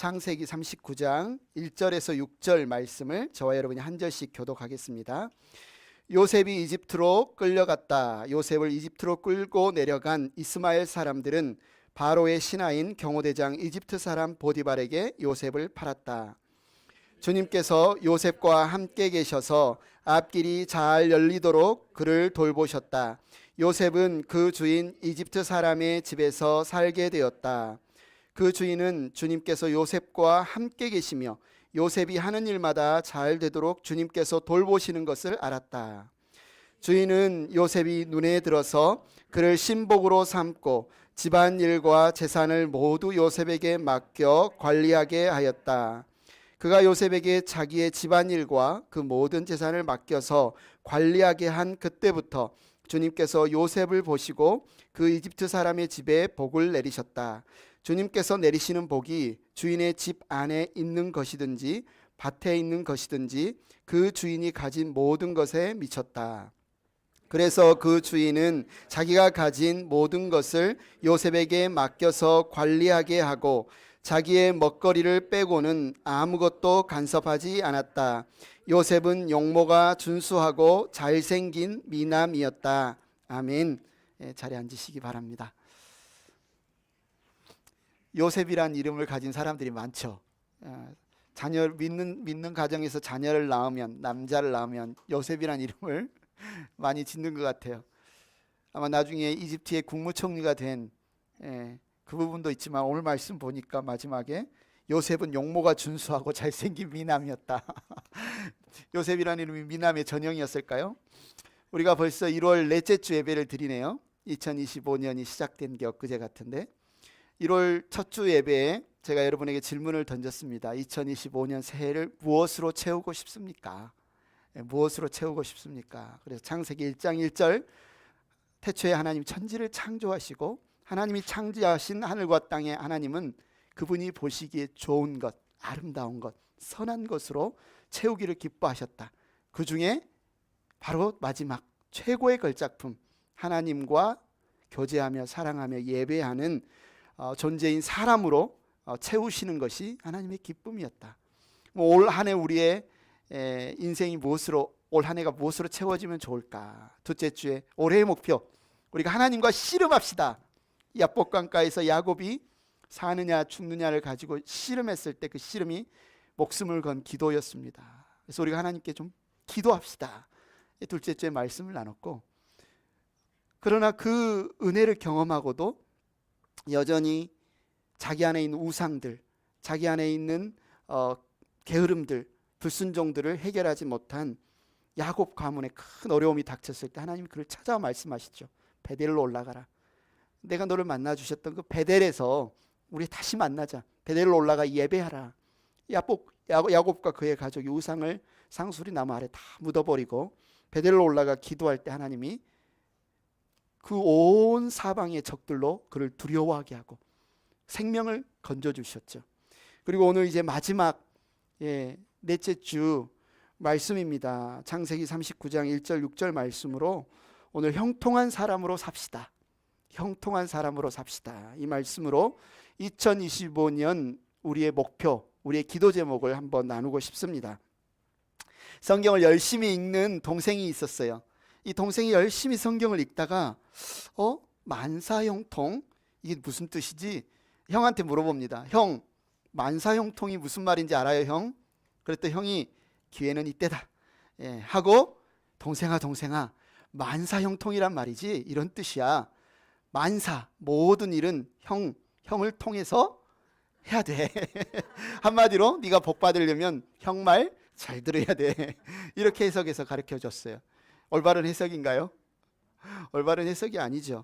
창세기 39장 1절에서 6절 말씀을 저와 여러분이 한 절씩 교독하겠습니다. 요셉이 이집트로 끌려갔다. 요셉을 이집트로 끌고 내려간 이스마엘 사람들은 바로의 신하인 경호대장 이집트 사람 보디발에게 요셉을 팔았다. 주님께서 요셉과 함께 계셔서 앞길이 잘 열리도록 그를 돌보셨다. 요셉은 그 주인 이집트 사람의 집에서 살게 되었다. 그 주인은 주님께서 요셉과 함께 계시며 요셉이 하는 일마다 잘 되도록 주님께서 돌보시는 것을 알았다. 주인은 요셉이 눈에 들어서 그를 신복으로 삼고 집안일과 재산을 모두 요셉에게 맡겨 관리하게 하였다. 그가 요셉에게 자기의 집안일과 그 모든 재산을 맡겨서 관리하게 한 그때부터 주님께서 요셉을 보시고 그 이집트 사람의 집에 복을 내리셨다. 주님께서 내리시는 복이 주인의 집 안에 있는 것이든지 밭에 있는 것이든지 그 주인이 가진 모든 것에 미쳤다. 그래서 그 주인은 자기가 가진 모든 것을 요셉에게 맡겨서 관리하게 하고 자기의 먹거리를 빼고는 아무것도 간섭하지 않았다. 요셉은 용모가 준수하고 잘생긴 미남이었다. 아멘. 자리에 앉으시기 바랍니다. 요셉이란 이름을 가진 사람들이 많죠. 자녀 믿는 가정에서 자녀를 낳으면, 남자를 낳으면 요셉이란 이름을 많이 짓는 것 같아요. 아마 나중에 이집트의 국무총리가 된 그 부분도 있지만 오늘 말씀 보니까 마지막에 요셉은 용모가 준수하고 잘생긴 미남이었다. 요셉이라는 이름이 미남의 전형이었을까요? 우리가 벌써 1월 넷째 주 예배를 드리네요. 2025년이 시작된 게 엊그제 같은데 1월 첫 주 예배에 제가 여러분에게 질문을 던졌습니다. 2025년 새해를 무엇으로 채우고 싶습니까? 무엇으로 채우고 싶습니까? 그래서 창세기 1장 1절 태초에 하나님 천지를 창조하시고 하나님이 창조하신 하늘과 땅의 하나님은 그분이 보시기에 좋은 것, 아름다운 것, 선한 것으로 채우기를 기뻐하셨다. 그 중에 바로 마지막 최고의 걸작품 하나님과 교제하며 사랑하며 예배하는 존재인 사람으로 채우시는 것이 하나님의 기쁨이었다. 올 한 해 우리의 인생이 무엇으로 올 한 해가 무엇으로 채워지면 좋을까? 둘째 주에 올해의 목표 우리가 하나님과 씨름합시다. 야복강가에서 야곱이 사느냐 죽느냐를 가지고 씨름했을 때 그 씨름이 목숨을 건 기도였습니다. 그래서 우리가 하나님께 좀 기도합시다. 둘째 주에 말씀을 나눴고 그러나 그 은혜를 경험하고도 여전히 자기 안에 있는 우상들, 자기 안에 있는 게으름들, 불순종들을 해결하지 못한 야곱 가문에 큰 어려움이 닥쳤을 때 하나님이 그를 찾아와 말씀하시죠. 베델로 올라가라. 내가 너를 만나 주셨던 그 베델에서 우리 다시 만나자. 베델로 올라가 예배하라. 야곱과 그의 가족이 우상을 상수리 나무 아래 다 묻어버리고 베델로 올라가 기도할 때 하나님이 그 온 사방의 적들로 그를 두려워하게 하고 생명을 건져주셨죠. 그리고 오늘 이제 마지막 넷째 주 말씀입니다. 창세기 39장 1절 6절 말씀으로 오늘 형통한 사람으로 삽시다. 형통한 사람으로 삽시다. 이 말씀으로 2025년 우리의 목표, 우리의 기도 제목을 한번 나누고 싶습니다. 성경을 열심히 읽는 동생이 있었어요. 이 동생이 열심히 성경을 읽다가 만사형통 이게 무슨 뜻이지? 형한테 물어봅니다. 형, 만사형통이 무슨 말인지 알아요, 형? 그랬더니 형이 기회는 이때다 하고 동생아 만사형통이란 말이지 이런 뜻이야. 만사 모든 일은 형을 통해서 해야 돼. 한마디로 네가 복 받으려면 형 말 잘 들어야 돼. 이렇게 해석해서 가르쳐 줬어요. 올바른 해석인가요? 올바른 해석이 아니죠.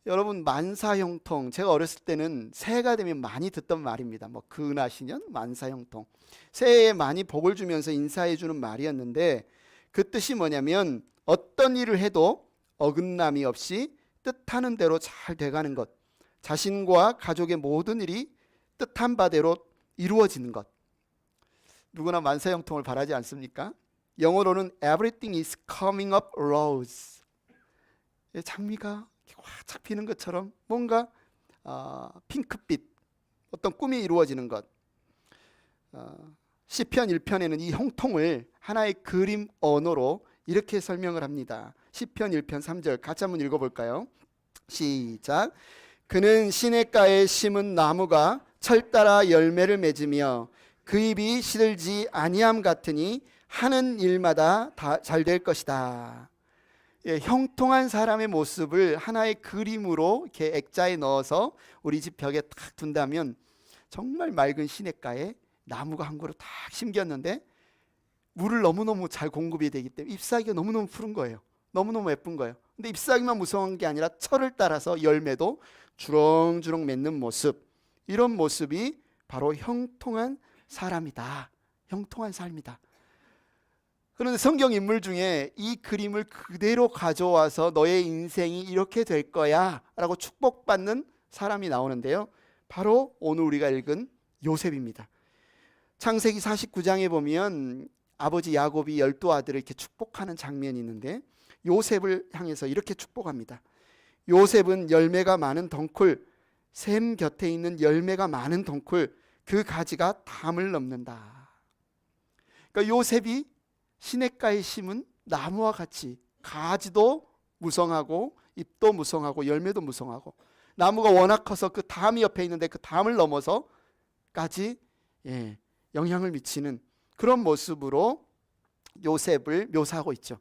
여러분 만사형통 제가 어렸을 때는 새해가 되면 많이 듣던 말입니다. 뭐 근하시년 만사형통 새해에 많이 복을 주면서 인사해 주는 말이었는데 그 뜻이 뭐냐면 어떤 일을 해도 어긋남이 없이 뜻하는 대로 잘 돼가는 것, 자신과 가족의 모든 일이 뜻한 바대로 이루어지는 것. 누구나 만사형통을 바라지 않습니까? 영어로는 everything is coming up rose. 장미가 확 피는 것처럼 뭔가 핑크빛 어떤 꿈이 이루어지는 것. 시편 1편에는 이 형통을 하나의 그림 언어로 이렇게 설명을 합니다. 시편 1편 3절 같이 한번 읽어볼까요? 시작. 그는 시냇가에 심은 나무가 철 따라 열매를 맺으며 그 잎이 시들지 아니함 같으니 하는 일마다 다 잘 될 것이다. 예, 형통한 사람의 모습을 하나의 그림으로 이렇게 액자에 넣어서 우리 집 벽에 탁 둔다면 정말 맑은 시냇가에 나무가 한 그루 탁 심겼는데 물을 너무너무 잘 공급이 되기 때문에 잎사귀가 너무너무 푸른 거예요. 너무너무 예쁜 거예요. 근데 잎사귀만 무성한 게 아니라 철을 따라서 열매도 주렁주렁 맺는 모습, 이런 모습이 바로 형통한 사람이다. 형통한 삶이다. 그런데 성경 인물 중에 이 그림을 그대로 가져와서 너의 인생이 이렇게 될 거야 라고 축복받는 사람이 나오는데요, 바로 오늘 우리가 읽은 요셉입니다. 창세기 49장에 보면 아버지 야곱이 12아들을 이렇게 축복하는 장면이 있는데 요셉을 향해서 이렇게 축복합니다. 요셉은 열매가 많은 덩쿨, 샘 곁에 있는 열매가 많은 덩쿨, 그 가지가 담을 넘는다. 그러니까 요셉이 시냇가에 심은 나무와 같이 가지도 무성하고 잎도 무성하고 열매도 무성하고, 나무가 워낙 커서 그 담이 옆에 있는데 그 담을 넘어서까지 영향을 미치는 그런 모습으로 요셉을 묘사하고 있죠.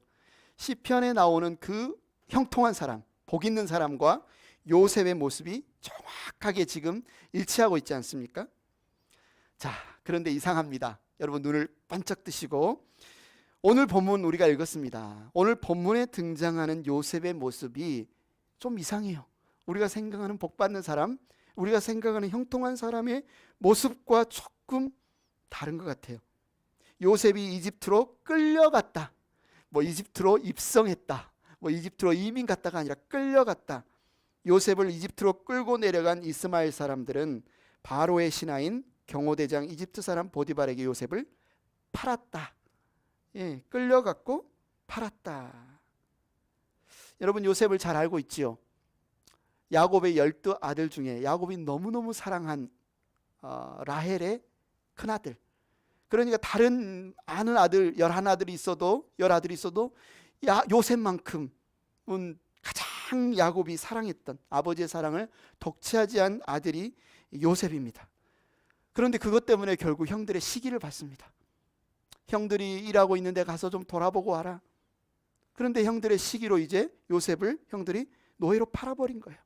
시편에 나오는 그 형통한 사람, 복 있는 사람과 요셉의 모습이 정확하게 지금 일치하고 있지 않습니까? 자, 그런데 이상합니다. 여러분 눈을 반짝 뜨시고, 오늘 본문 우리가 읽었습니다. 오늘 본문에 등장하는 요셉의 모습이 좀 이상해요. 우리가 생각하는 복 받는 사람, 우리가 생각하는 형통한 사람의 모습과 조금 다른 것 같아요. 요셉이 이집트로 끌려갔다, 이집트로 입성했다, 이집트로 이민 갔다가 아니라 끌려갔다. 요셉을 이집트로 끌고 내려간 이스마엘 사람들은 바로의 신하인 경호대장 이집트 사람 보디발에게 요셉을 팔았다. 끌려갔고 팔았다. 여러분 요셉을 잘 알고 있지요. 야곱의 12아들 중에 야곱이 너무너무 사랑한 라헬의 큰아들, 그러니까 다른 아는 아들 11아들이 있어도 요셉만큼은 가장 야곱이 사랑했던, 아버지의 사랑을 독차지한 한 아들이 요셉입니다. 그런데 그것 때문에 결국 형들의 시기를 받습니다. 형들이 일하고 있는데 가서 좀 돌아보고 와라. 그런데 형들의 시기로 이제 요셉을 형들이 노예로 팔아버린 거예요.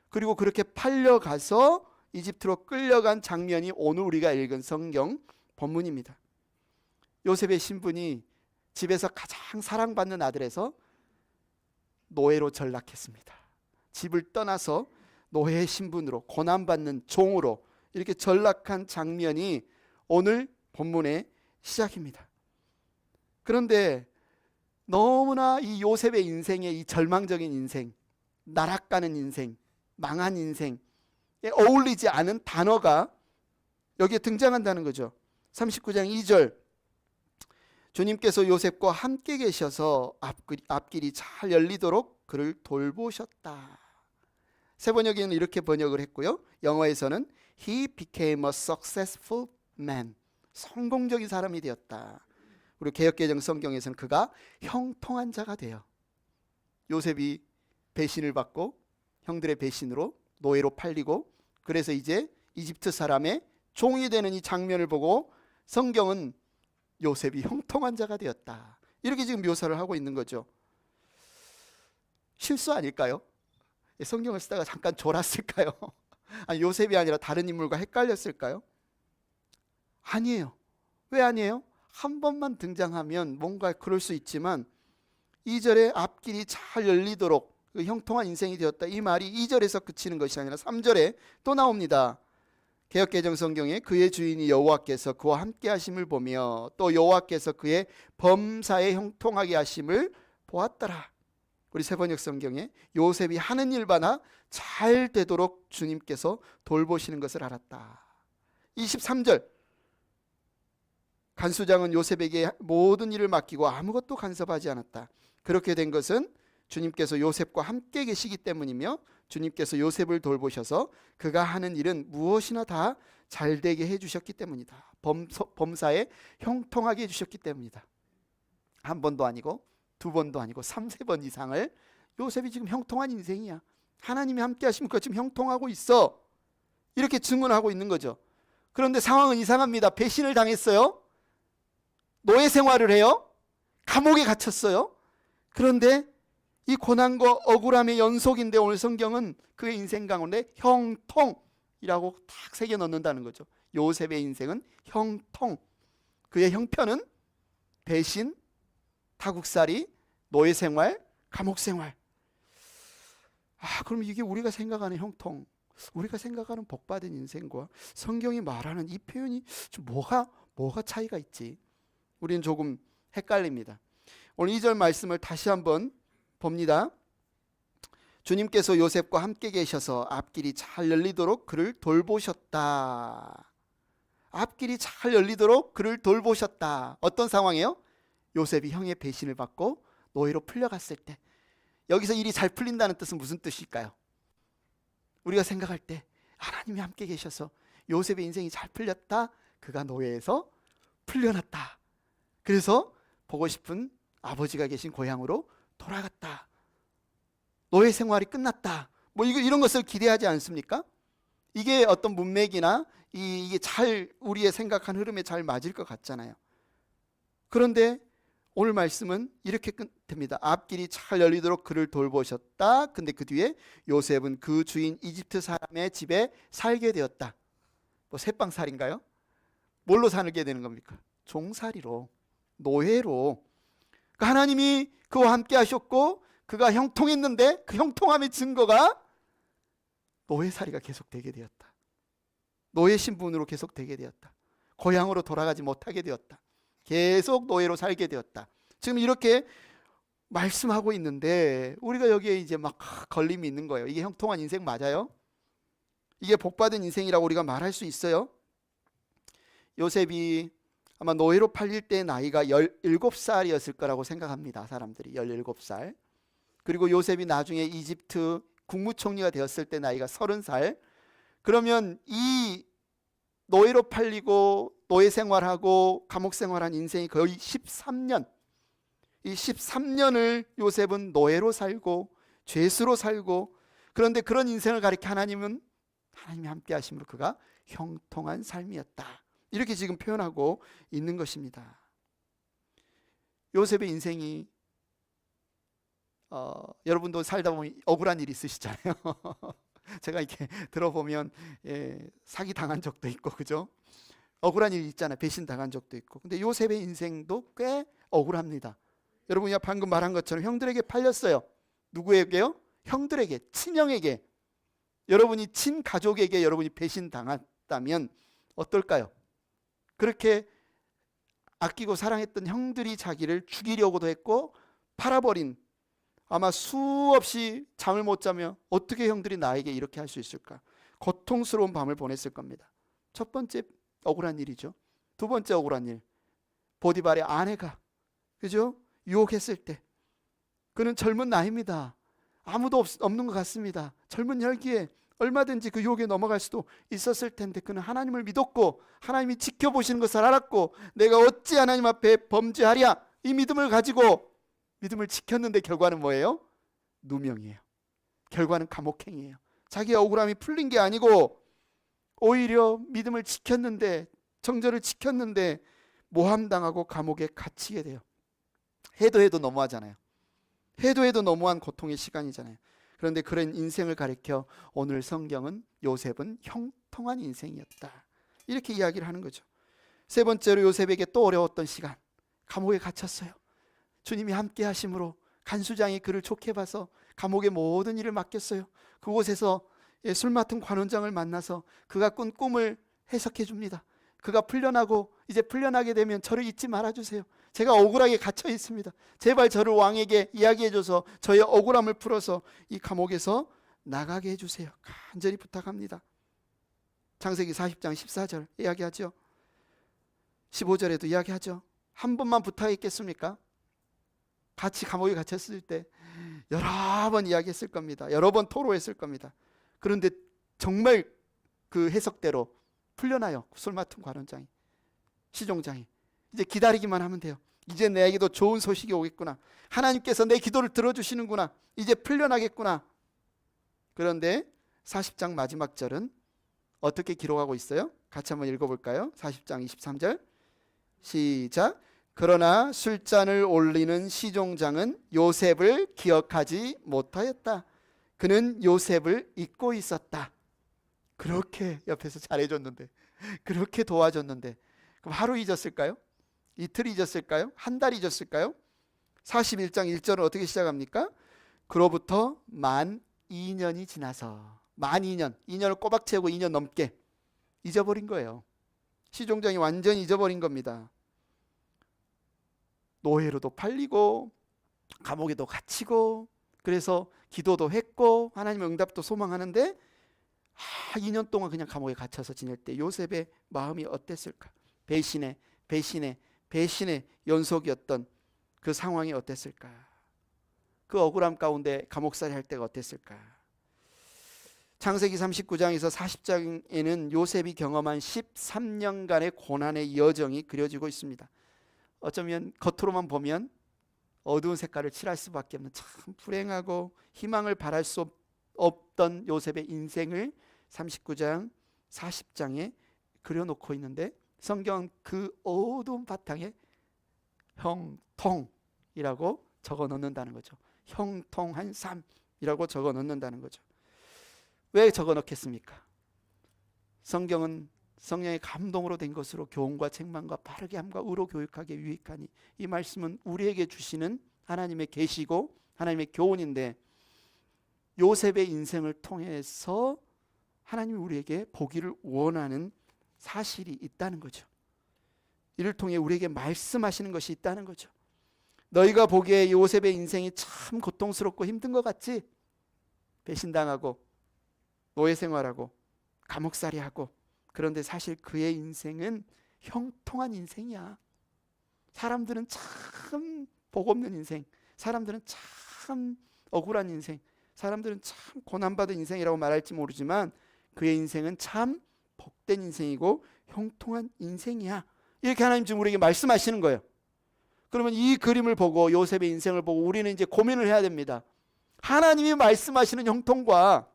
그리고 그렇게 팔려가서 이집트로 끌려간 장면이 오늘 우리가 읽은 성경 본문입니다. 요셉의 신분이 집에서 가장 사랑받는 아들에서 노예로 전락했습니다. 집을 떠나서 노예의 신분으로 고난받는 종으로 이렇게 전락한 장면이 오늘 본문의 시작입니다. 그런데 너무나 이 요셉의 인생의 이 절망적인 인생, 나락가는 인생, 망한 인생에 어울리지 않은 단어가 여기에 등장한다는 거죠. 39장 2절, 주님께서 요셉과 함께 계셔서 앞길이 잘 열리도록 그를 돌보셨다. 세 번역에는 이렇게 번역을 했고요, 영어에서는 He became a successful man, 성공적인 사람이 되었다. 그리고 개역개정 성경에서는 그가 형통한 자가 되어, 요셉이 배신을 받고 형들의 배신으로 노예로 팔리고, 그래서 이제 이집트 사람의 종이 되는 이 장면을 보고 성경은 요셉이 형통한 자가 되었다, 이렇게 지금 묘사를 하고 있는 거죠. 실수 아닐까요? 성경을 쓰다가 잠깐 졸았을까요? 아니, 요셉이 아니라 다른 인물과 헷갈렸을까요? 아니에요. 왜 아니에요? 한 번만 등장하면 뭔가 그럴 수 있지만 2절에 앞길이 잘 열리도록 그 형통한 인생이 되었다, 이 말이 2절에서 그치는 것이 아니라 3절에 또 나옵니다. 개역개정 성경에 그의 주인이 여호와께서 그와 함께 하심을 보며 또 여호와께서 그의 범사에 형통하게 하심을 보았더라. 우리 세번역 성경에 요셉이 하는 일마다 잘 되도록 주님께서 돌보시는 것을 알았다. 23절, 간수장은 요셉에게 모든 일을 맡기고 아무것도 간섭하지 않았다. 그렇게 된 것은 주님께서 요셉과 함께 계시기 때문이며 주님께서 요셉을 돌보셔서 그가 하는 일은 무엇이나 다 잘되게 해주셨기 때문이다. 범사에 형통하게 해주셨기 때문이다. 한 번도 아니고 두 번도 아니고 3-4번 이상을 요셉이 지금 형통한 인생이야. 하나님이 함께 하시니까 지금 형통하고 있어. 이렇게 증언하고 있는 거죠. 그런데 상황은 이상합니다. 배신을 당했어요. 노예 생활을 해요. 감옥에 갇혔어요. 그런데 이 고난과 억울함의 연속인데 오늘 성경은 그의 인생 가운데 형통이라고 딱 새겨 넣는다는 거죠. 요셉의 인생은 형통. 그의 형편은 배신, 타국살이, 노예 생활, 감옥 생활. 그럼 이게 우리가 생각하는 형통, 우리가 생각하는 복받은 인생과 성경이 말하는 이 표현이 좀 뭐가 차이가 있지? 우리는 조금 헷갈립니다. 오늘 2절 말씀을 다시 한번 봅니다. 주님께서 요셉과 함께 계셔서 앞길이 잘 열리도록 그를 돌보셨다. 앞길이 잘 열리도록 그를 돌보셨다. 어떤 상황이에요? 요셉이 형의 배신을 받고 노예로 풀려갔을 때. 여기서 일이 잘 풀린다는 뜻은 무슨 뜻일까요? 우리가 생각할 때 하나님이 함께 계셔서 요셉의 인생이 잘 풀렸다. 그가 노예에서 풀려났다. 그래서 보고 싶은 아버지가 계신 고향으로 돌아갔다. 노예 생활이 끝났다. 이런 것을 기대하지 않습니까? 이게 어떤 문맥이나 이게 잘 우리의 생각한 흐름에 잘 맞을 것 같잖아요. 그런데 오늘 말씀은 이렇게 끝됩니다. 앞길이 잘 열리도록 그를 돌보셨다. 근데 그 뒤에 요셉은 그 주인 이집트 사람의 집에 살게 되었다. 새빵살인가요? 뭘로 살게 되는 겁니까? 종살이로, 노예로. 하나님이 그와 함께 하셨고 그가 형통했는데 그 형통함의 증거가 노예살이가 계속되게 되었다. 노예 신분으로 계속되게 되었다. 고향으로 돌아가지 못하게 되었다. 계속 노예로 살게 되었다. 지금 이렇게 말씀하고 있는데 우리가 여기에 이제 막 걸림이 있는 거예요. 이게 형통한 인생 맞아요? 이게 복받은 인생이라고 우리가 말할 수 있어요? 요셉이 아마 노예로 팔릴 때 나이가 17살이었을 거라고 생각합니다. 사람들이 17살. 그리고 요셉이 나중에 이집트 국무총리가 되었을 때 나이가 30살. 그러면 이 노예로 팔리고 노예 생활하고 감옥 생활한 인생이 거의 13년. 이 13년을 요셉은 노예로 살고 죄수로 살고, 그런데 그런 인생을 가리켜 하나님이 함께 하심으로 그가 형통한 삶이었다. 이렇게 지금 표현하고 있는 것입니다. 요셉의 인생이 여러분도 살다 보면 억울한 일이 있으시잖아요. 제가 이렇게 들어보면 사기 당한 적도 있고, 그죠? 억울한 일이 있잖아요. 배신 당한 적도 있고. 근데 요셉의 인생도 꽤 억울합니다. 여러분이 방금 말한 것처럼 형들에게 팔렸어요. 누구에게요? 형들에게, 친형에게. 여러분이 친가족에게 여러분이 배신 당했다면 어떨까요? 그렇게 아끼고 사랑했던 형들이 자기를 죽이려고도 했고 팔아버린, 아마 수없이 잠을 못 자며 어떻게 형들이 나에게 이렇게 할 수 있을까? 고통스러운 밤을 보냈을 겁니다. 첫 번째 억울한 일이죠. 두 번째 억울한 일, 보디발의 아내가, 그죠? 유혹했을 때. 그는 젊은 나이입니다. 아무도 없는 것 같습니다. 젊은 혈기에 얼마든지 그 유혹에 넘어갈 수도 있었을 텐데 그는 하나님을 믿었고 하나님이 지켜보시는 것을 알았고 내가 어찌 하나님 앞에 범죄하랴, 이 믿음을 가지고 믿음을 지켰는데 결과는 뭐예요? 누명이에요. 결과는 감옥행이에요. 자기의 억울함이 풀린 게 아니고 오히려 믿음을 지켰는데, 정절을 지켰는데 모함당하고 감옥에 갇히게 돼요. 해도 너무하잖아요. 해도 너무한 고통의 시간이잖아요. 그런데 그런 인생을 가리켜 오늘 성경은 요셉은 형통한 인생이었다, 이렇게 이야기를 하는 거죠. 세 번째로 요셉에게 또 어려웠던 시간, 감옥에 갇혔어요. 주님이 함께 하심으로 간수장이 그를 좋게 봐서 감옥의 모든 일을 맡겼어요. 그곳에서 술 맡은 관원장을 만나서 그가 꾼 꿈을 해석해 줍니다. 그가 풀려나고 이제 풀려나게 되면 저를 잊지 말아주세요. 제가 억울하게 갇혀 있습니다. 제발 저를 왕에게 이야기해줘서 저의 억울함을 풀어서 이 감옥에서 나가게 해주세요. 간절히 부탁합니다. 창세기 40장 14절 이야기하죠. 15절에도 이야기하죠. 한 번만 부탁했겠습니까? 같이 감옥에 갇혔을 때 여러 번 이야기했을 겁니다. 여러 번 토로했을 겁니다. 그런데 정말 그 해석대로 풀려나요. 술 맡은 관원장이, 시종장이. 이제 기다리기만 하면 돼요. 이제 내게도 좋은 소식이 오겠구나. 하나님께서 내 기도를 들어주시는구나. 이제 풀려나겠구나. 그런데 40장 마지막 절은 어떻게 기록하고 있어요? 같이 한번 읽어볼까요? 40장 23절 시작. 그러나 술잔을 올리는 시종장은 요셉을 기억하지 못하였다. 그는 요셉을 잊고 있었다. 그렇게 옆에서 잘해줬는데, 그렇게 도와줬는데, 그럼 하루 잊었을까요? 이틀 잊었을까요? 한 달 잊었을까요? 41장 1절은 어떻게 시작합니까? 그로부터 만 2년이 지나서, 만 2년을 꼬박 채우고 2년 넘게 잊어버린 거예요. 시종장이 완전히 잊어버린 겁니다. 노예로도 팔리고 감옥에도 갇히고, 그래서 기도도 했고 하나님의 응답도 소망하는데 2년 동안 그냥 감옥에 갇혀서 지낼 때 요셉의 마음이 어땠을까? 배신의 연속이었던 그 상황이 어땠을까? 그 억울함 가운데 감옥살이 할 때가 어땠을까? 창세기 39장에서 40장에는 요셉이 경험한 13년간의 고난의 여정이 그려지고 있습니다. 어쩌면 겉으로만 보면 어두운 색깔을 칠할 수밖에 없는 참 불행하고 희망을 바랄 수 없던 요셉의 인생을 39장, 40장에 그려놓고 있는데, 성경은 그 어두운 바탕에 형통이라고 적어 넣는다는 거죠. 형통한 삶이라고 적어 넣는다는 거죠. 왜 적어 넣겠습니까? 성경은 성령의 감동으로 된 것으로 교훈과 책망과 바르게 함과 의로 교육하기에 유익하니, 이 말씀은 우리에게 주시는 하나님의 계시고 하나님의 교훈인데, 요셉의 인생을 통해서 하나님이 우리에게 보기를 원하는 사실이 있다는 거죠. 이를 통해 우리에게 말씀하시는 것이 있다는 거죠. 너희가 보기에 요셉의 인생이 참 고통스럽고 힘든 것 같지? 배신당하고 노예 생활하고 감옥살이하고. 그런데 사실 그의 인생은 형통한 인생이야. 사람들은 참 복 없는 인생, 사람들은 참 억울한 인생, 사람들은 참 고난받은 인생이라고 말할지 모르지만 그의 인생은 참 복된 인생이고 형통한 인생이야. 이렇게 하나님 지금 우리에게 말씀하시는 거예요. 그러면 이 그림을 보고, 요셉의 인생을 보고 우리는 이제 고민을 해야 됩니다. 하나님이 말씀하시는 형통과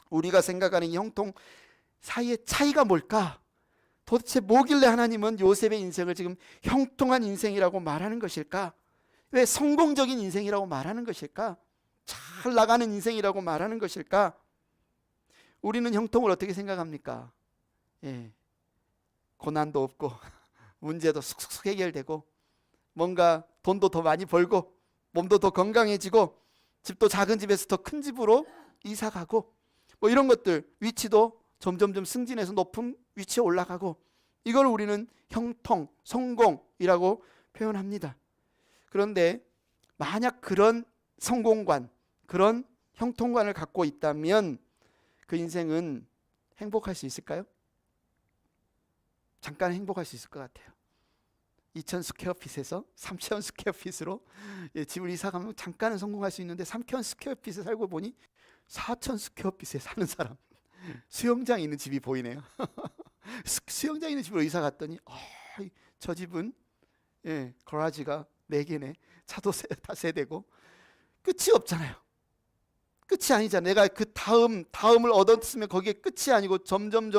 우리가 생각하는 이 형통 사이의 차이가 뭘까? 도대체 뭐길래 하나님은 요셉의 인생을 지금 형통한 인생이라고 말하는 것일까? 왜 성공적인 인생이라고 말하는 것일까? 잘 나가는 인생이라고 말하는 것일까? 우리는 형통을 어떻게 생각합니까? 고난도 없고 문제도 쑥쑥 해결되고, 뭔가 돈도 더 많이 벌고 몸도 더 건강해지고 집도 작은 집에서 더 큰 집으로 이사가고, 뭐 이런 것들, 위치도 점점점 승진해서 높은 위치에 올라가고, 이걸 우리는 형통, 성공이라고 표현합니다. 그런데 만약 그런 성공관, 그런 형통관을 갖고 있다면 그 인생은 행복할 수 있을까요? 잠깐 행복할 수 있을 것 같아요. 2,000 스퀘어핏에서 3,000 스퀘어핏으로 집을 이사 가면 잠깐은 성공할 수 있는데, 3,000 스퀘어핏에 살고 보니 4,000 스퀘어핏에 사는 사람, 수영장 있는 집이 보이네요. 수영장 있는 집으로 이사 갔더니 저 집은 거라지가 4개네, 차도 다 3대고 끝이 없잖아요. 끝이 아니잖아요. 내가 그 다음을 얻었으면 거기에 끝이 아니고 점점.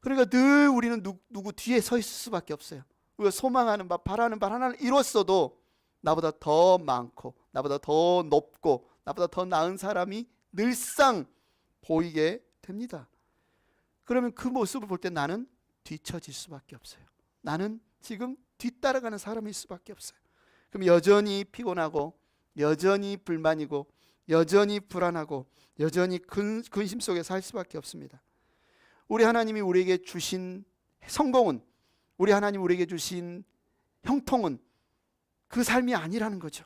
그러니까 늘 우리는 누구 뒤에 서 있을 수밖에 없어요. 우리가 소망하는 바, 바라는 바 하나를 이뤘어도 나보다 더 많고 나보다 더 높고 나보다 더 나은 사람이 늘상 보이게 됩니다. 그러면 그 모습을 볼 때 나는 뒤처질 수밖에 없어요. 나는 지금 뒤따라가는 사람일 수밖에 없어요. 그럼 여전히 피곤하고 여전히 불만이고 여전히 불안하고 여전히 근심 속에 살 수밖에 없습니다. 우리 하나님이 우리에게 주신 성공은, 우리 하나님 우리에게 주신 형통은 그 삶이 아니라는 거죠.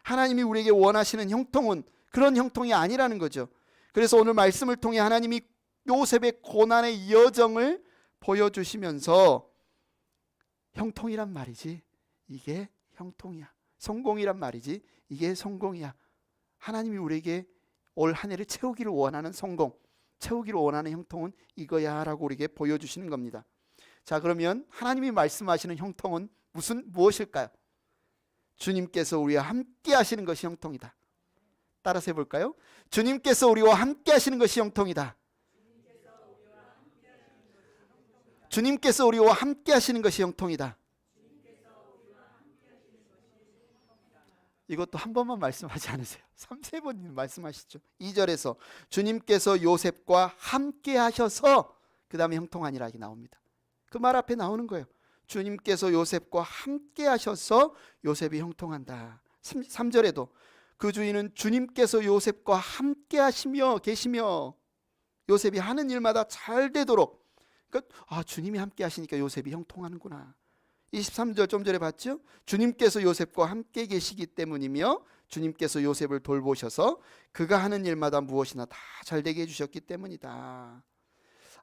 하나님이 우리에게 원하시는 형통은 그런 형통이 아니라는 거죠. 그래서 오늘 말씀을 통해 하나님이 요셉의 고난의 여정을 보여주시면서 형통이란 말이지, 이게 형통이야, 성공이란 말이지 이게 성공이야. 하나님이 우리에게 올 한 해를 채우기를 원하는 성공, 채우기를 원하는 형통은 이거야 라고 우리에게 보여주시는 겁니다. 자, 그러면 하나님이 말씀하시는 형통은 무엇일까요? 주님께서 우리와 함께 하시는 것이 형통이다. 따라서 해볼까요? 주님께서 우리와 함께 하시는 것이 형통이다. 주님께서 우리와 함께 하시는 것이 형통이다. 이것도 한 번만 말씀하지 않으세요. 3-4번 말씀하시죠. 2절에서 주님께서 요셉과 함께 하셔서 그 다음에 형통하니라 이렇게 나옵니다. 그 말 앞에 나오는 거예요. 주님께서 요셉과 함께 하셔서 요셉이 형통한다. 3절에도 그 주인은 주님께서 요셉과 함께 하시며 계시며 요셉이 하는 일마다 잘 되도록, 그러니까 주님이 함께 하시니까 요셉이 형통하는구나. 23절 좀 전에 봤죠? 주님께서 요셉과 함께 계시기 때문이며 주님께서 요셉을 돌보셔서 그가 하는 일마다 무엇이나 다 잘되게 해주셨기 때문이다.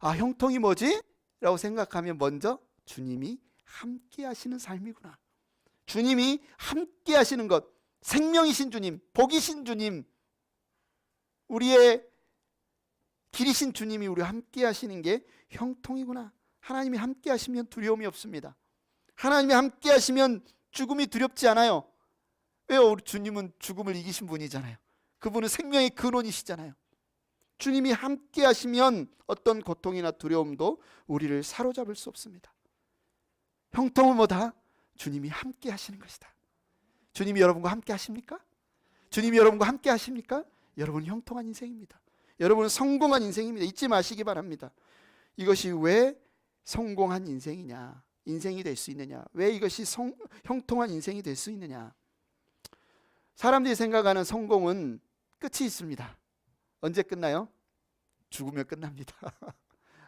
형통이 뭐지? 라고 생각하면 먼저 주님이 함께 하시는 삶이구나. 주님이 함께 하시는 것, 생명이신 주님, 복이신 주님, 우리의 길이신 주님이 우리와 함께 하시는 게 형통이구나. 하나님이 함께 하시면 두려움이 없습니다. 하나님이 함께 하시면 죽음이 두렵지 않아요. 왜요? 우리 주님은 죽음을 이기신 분이잖아요. 그분은 생명의 근원이시잖아요. 주님이 함께 하시면 어떤 고통이나 두려움도 우리를 사로잡을 수 없습니다. 형통은 뭐다? 주님이 함께 하시는 것이다. 주님이 여러분과 함께 하십니까? 주님이 여러분과 함께 하십니까? 여러분은 형통한 인생입니다. 여러분은 성공한 인생입니다. 잊지 마시기 바랍니다. 이것이 왜 성공한 인생이냐, 인생이 될 수 있느냐, 왜 이것이 형통한 인생이 될 수 있느냐. 사람들이 생각하는 성공은 끝이 있습니다. 언제 끝나요? 죽으면 끝납니다.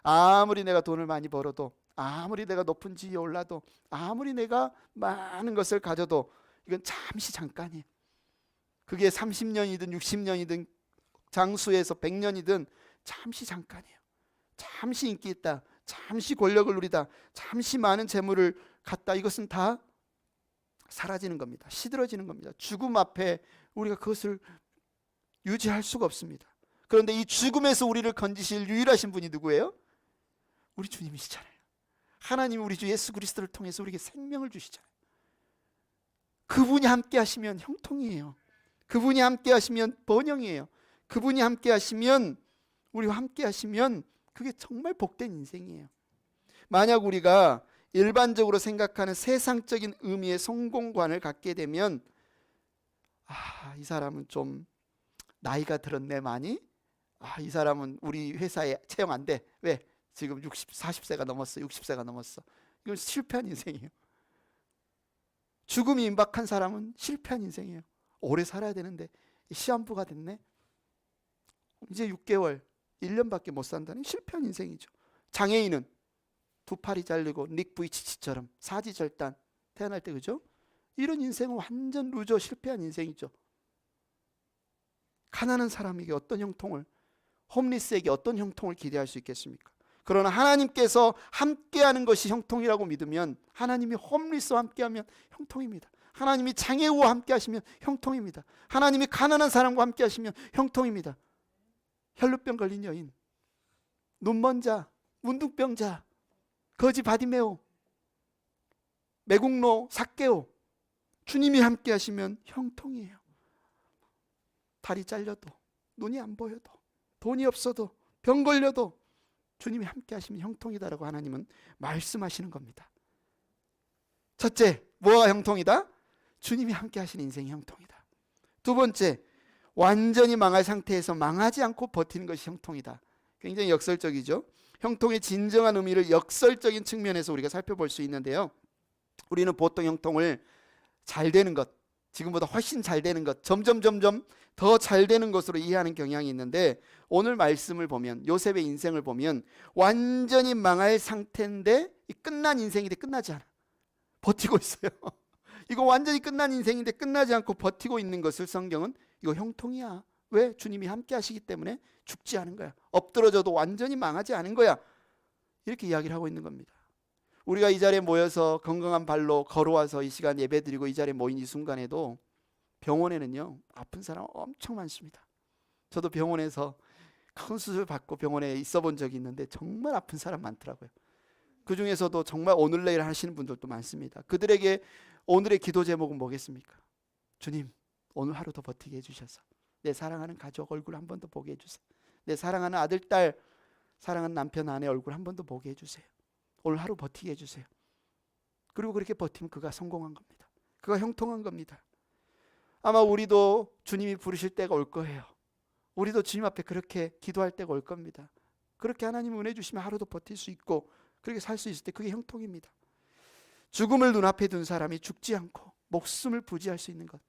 아무리 내가 돈을 많이 벌어도, 아무리 내가 높은 지위에 올라도, 아무리 내가 많은 것을 가져도 이건 잠시 잠깐이에요. 그게 30년이든 60년이든 장수에서 100년이든 잠시 잠깐이에요. 잠시 인기 있다, 잠시 권력을 누리다, 잠시 많은 재물을 갖다, 이것은 다 사라지는 겁니다. 시들어지는 겁니다. 죽음 앞에 우리가 그것을 유지할 수가 없습니다. 그런데 이 죽음에서 우리를 건지실 유일하신 분이 누구예요? 우리 주님이시잖아요. 하나님이 우리 주 예수 그리스도를 통해서 우리에게 생명을 주시잖아요. 그분이 함께 하시면 형통이에요. 그분이 함께 하시면 번영이에요. 그분이 함께 하시면, 우리와 함께 하시면 그게 정말 복된 인생이에요. 만약 우리가 일반적으로 생각하는 세상적인 의미의 성공관을 갖게 되면, 이 사람은 좀 나이가 들었네 많이. 이 사람은 우리 회사에 채용 안 돼. 왜? 지금 40세가 넘었어. 60세가 넘었어. 이건 실패한 인생이에요. 죽음이 임박한 사람은 실패한 인생이에요. 오래 살아야 되는데 시한부가 됐네. 이제 6개월, 1년밖에 못 산다는 실패한 인생이죠. 장애인은 두 팔이 잘리고 닉 부이치치처럼 사지절단 태어날 때, 그죠? 이런 인생은 완전 루저, 실패한 인생이죠. 가난한 사람에게 어떤 형통을, 홈리스에게 어떤 형통을 기대할 수 있겠습니까? 그러나 하나님께서 함께하는 것이 형통이라고 믿으면, 하나님이 홈리스와 함께하면 형통입니다. 하나님이 장애우와 함께하시면 형통입니다. 하나님이 가난한 사람과 함께하시면 형통입니다. 혈루병 걸린 여인, 눈먼 자, 문둥병자, 거지 바디메오, 매국노 삭개오, 주님이 함께하시면 형통이에요. 다리 잘려도, 눈이 안 보여도, 돈이 없어도, 병 걸려도 주님이 함께하시면 형통이다라고 하나님은 말씀하시는 겁니다. 첫째, 뭐가 형통이다? 주님이 함께하시는 인생이 형통이다. 두 번째, 완전히 망할 상태에서 망하지 않고 버티는 것이 형통이다. 굉장히 역설적이죠. 형통의 진정한 의미를 역설적인 측면에서 우리가 살펴볼 수 있는데요. 우리는 보통 형통을 잘 되는 것, 지금보다 훨씬 잘 되는 것, 점점 더 잘 되는 것으로 이해하는 경향이 있는데, 오늘 말씀을 보면, 요셉의 인생을 보면 완전히 망할 상태인데 끝난 인생인데 끝나지 않아. 버티고 있어요. 이거 완전히 끝난 인생인데 끝나지 않고 버티고 있는 것을 성경은 이거 형통이야. 왜? 주님이 함께 하시기 때문에 죽지 않은 거야. 엎드러져도 완전히 망하지 않은 거야. 이렇게 이야기를 하고 있는 겁니다. 우리가 이 자리에 모여서 건강한 발로 걸어와서 이 시간 예배드리고 이 자리에 모인 이 순간에도 병원에는요 아픈 사람 엄청 많습니다. 저도 병원에서 큰 수술 받고 병원에 있어 본 적이 있는데 정말 아픈 사람 많더라고요. 그 중에서도 정말 오늘 내일 하시는 분들도 많습니다. 그들에게 오늘의 기도 제목은 뭐겠습니까? 주님, 오늘 하루 더 버티게 해주셔서 내 사랑하는 가족 얼굴 한 번 더 보게 해주세요. 내 사랑하는 아들, 딸, 사랑하는 남편, 아내 얼굴 한 번 더 보게 해주세요. 오늘 하루 버티게 해주세요. 그리고 그렇게 버티면 그가 성공한 겁니다. 그가 형통한 겁니다. 아마 우리도 주님이 부르실 때가 올 거예요. 우리도 주님 앞에 그렇게 기도할 때가 올 겁니다. 그렇게 하나님 은혜 주시면 하루도 버틸 수 있고 그렇게 살 수 있을 때 그게 형통입니다. 죽음을 눈앞에 둔 사람이 죽지 않고 목숨을 부지할 수 있는 것,